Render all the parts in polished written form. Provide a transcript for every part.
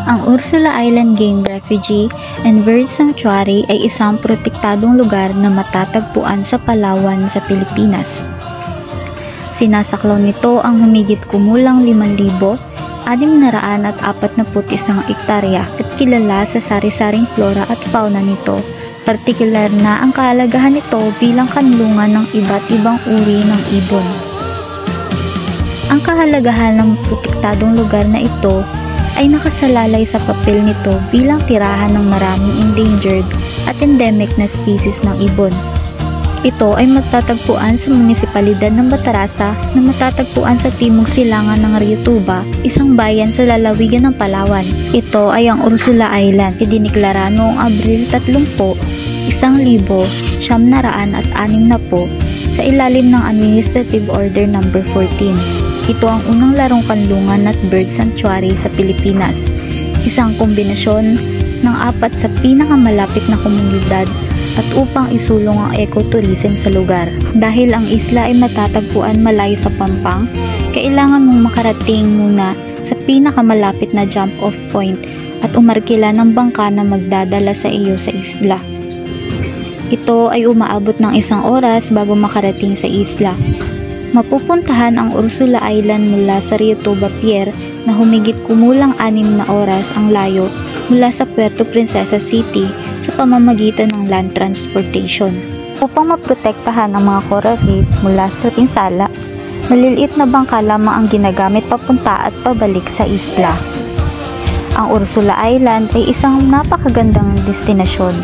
Ang Ursula Island Game Refuge and Bird Sanctuary ay isang protektadong lugar na matatagpuan sa Palawan sa Pilipinas. Sinasaklaw nito ang humigit kumulang 5,641 ektarya at kilala sa sari-saring flora at fauna nito. Partikular na ang kahalagahan nito bilang kanlungan ng iba't ibang uri ng ibon. Ang kahalagahan ng protektadong lugar na ito ay nakasalalay sa papel nito bilang tirahan ng maraming endangered at endemic na species ng ibon. Ito ay matatagpuan sa munisipalidad ng Batarasa na matatagpuan sa timog silangan ng Rio Tuba, isang bayan sa lalawigan ng Palawan. Ito ay ang Ursula Island, idiniklara noong Abril 30, 1960 sa ilalim ng Administrative Order No. 14. Ito ang unang larong kanlungan at bird sanctuary sa Pilipinas, isang kombinasyon ng 4 sa pinakamalapit na komunidad at upang isulong ang ecotourism sa lugar. Dahil ang isla ay matatagpuan malayo sa Pampang, kailangan mong makarating muna sa pinakamalapit na jump-off point at umarkila ng bangka na magdadala sa iyo sa isla. Ito ay umaabot ng 1 oras bago makarating sa isla. Mapupuntahan ang Ursula Island mula sa Rio Tuba Pier na humigit kumulang 6 na oras ang layo mula sa Puerto Princesa City sa pamamagitan ng land transportation. Upang maprotektahan ang mga coral reef mula sa pinsala, maliliit na bangka lamang ang ginagamit papunta at pabalik sa isla. Ang Ursula Island ay isang napakagandang destinasyon,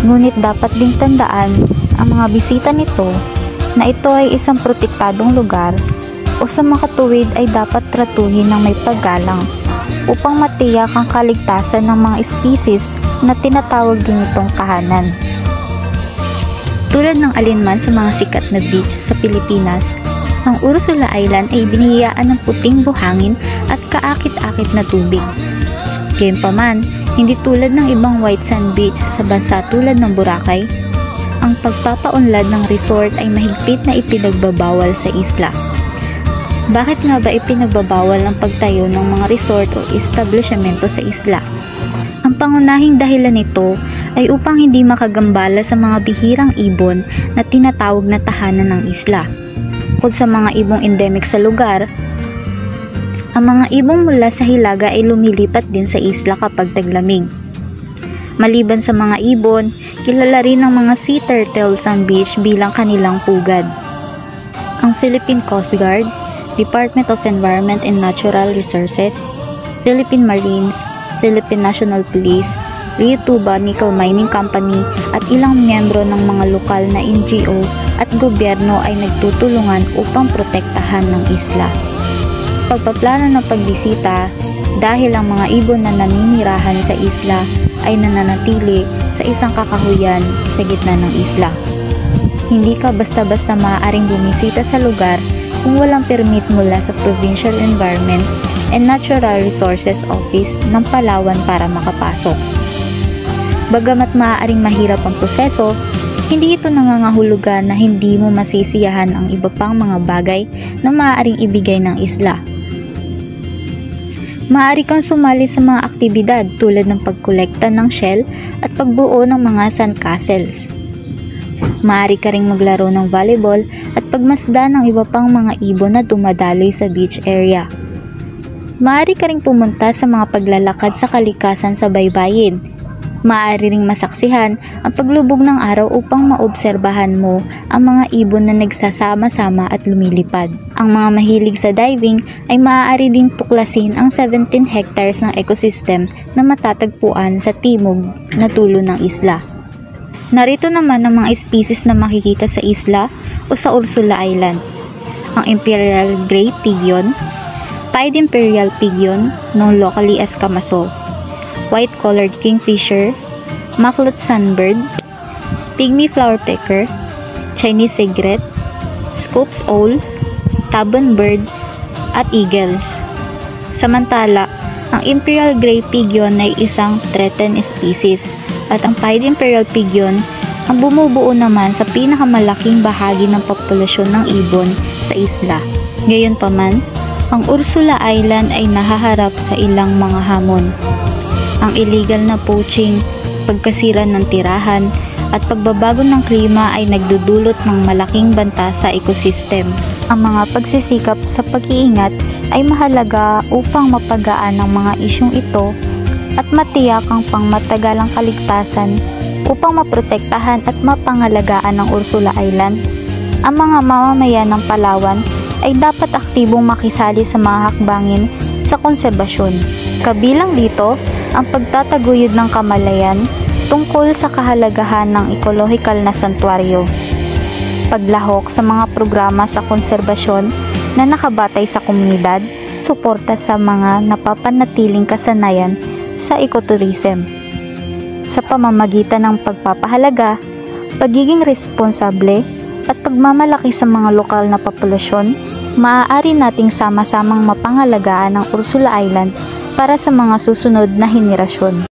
ngunit dapat ding tandaan ang mga bisita nito na ito ay isang protektadong lugar o sa makatuwid ay dapat tratuhin ng may paggalang upang matiyak ang kaligtasan ng mga species na tinatawag din itong tahanan. Tulad ng alinman sa mga sikat na beach sa Pilipinas, ang Ursula Island ay binihiyaan ng puting buhangin at kaakit-akit na tubig. Gayunpaman, hindi tulad ng ibang white sand beach sa bansa tulad ng Boracay, ang pagpapaunlad ng resort ay mahigpit na ipinagbabawal sa isla. Bakit nga ba ipinagbabawal ang pagtayo ng mga resort o establishmento sa isla? Ang pangunahing dahilan nito ay upang hindi makagambala sa mga bihirang ibon na tinatawag na tahanan ng isla. Bukod sa mga ibong endemic sa lugar, ang mga ibong mula sa hilaga ay lumilipat din sa isla kapag taglamig. Maliban sa mga ibon, kilala rin ng mga sea turtles ang beach bilang kanilang pugad. Ang Philippine Coast Guard, Department of Environment and Natural Resources, Philippine Marines, Philippine National Police, Rio Tuba Nickel Mining Company at ilang miyembro ng mga lokal na NGO at gobyerno ay nagtutulungan upang protektahan ng isla. Pagpaplano ng pagbisita, dahil ang mga ibon na naninirahan sa isla ay nananatili sa isang kakahuyan sa gitna ng isla. Hindi ka basta-basta maaaring bumisita sa lugar kung walang permit mula sa Provincial Environment and Natural Resources Office ng Palawan para makapasok. Bagamat maaaring mahirap ang proseso, hindi ito nangangahulugan na hindi mo masisiyahan ang iba pang mga bagay na maaaring ibigay ng isla. Maaari kang sumali sa mga aktibidad tulad ng pagkolekta ng shell at pagbuo ng mga sandcastles. Maaari ka ring maglaro ng volleyball at pagmasdan ng iba pang mga ibon na dumadaloy sa beach area. Maaari ka ring pumunta sa mga paglalakad sa kalikasan sa baybayin. Maaari ring masaksihan ang paglubog ng araw upang maobserbahan mo ang mga ibon na nagsasama-sama at lumilipad. Ang mga mahilig sa diving ay maaari ding tuklasin ang 17 hectares ng ecosystem na matatagpuan sa timog na dulo ng isla. Narito naman ang mga species na makikita sa isla o sa Ursula Island. Ang Imperial Gray Pigeon, Pied Imperial Pigeon, known locally as Kamaso, White-collared kingfisher, Muklut sunbird, Pygmy flowerpecker, Chinese egret, Scopes owl, Tabon bird, at eagles. Samantala, ang Imperial Gray Pigeon ay isang threatened species at ang Pied Imperial Pigeon ang bumubuo naman sa pinakamalaking bahagi ng populasyon ng ibon sa isla. Gayunpaman, ang Ursula Island ay nahaharap sa ilang mga hamon. Ang illegal na poaching, pagkasira ng tirahan, at pagbabago ng klima ay nagdudulot ng malaking banta sa ecosystem. Ang mga pagsisikap sa pag-iingat ay mahalaga upang mapagaan ang mga isyong ito at matiyak ang pangmatagalang kaligtasan upang maprotektahan at mapangalagaan ang Ursula Island. Ang mga mamamayan ng Palawan ay dapat aktibong makisali sa mga hakbangin sa konserbasyon. Kabilang dito ang pagtataguyod ng kamalayan tungkol sa kahalagahan ng ekolohikal na santuaryo, paglahok sa mga programa sa konserbasyon na nakabatay sa komunidad, suporta sa mga napapanatiling kasanayan sa ecotourism. Sa pamamagitan ng pagpapahalaga, pagiging responsable at pagmamalaki sa mga lokal na populasyon, maaari nating sama-samang mapangalagaan ang Ursula Island para sa mga susunod na henerasyon.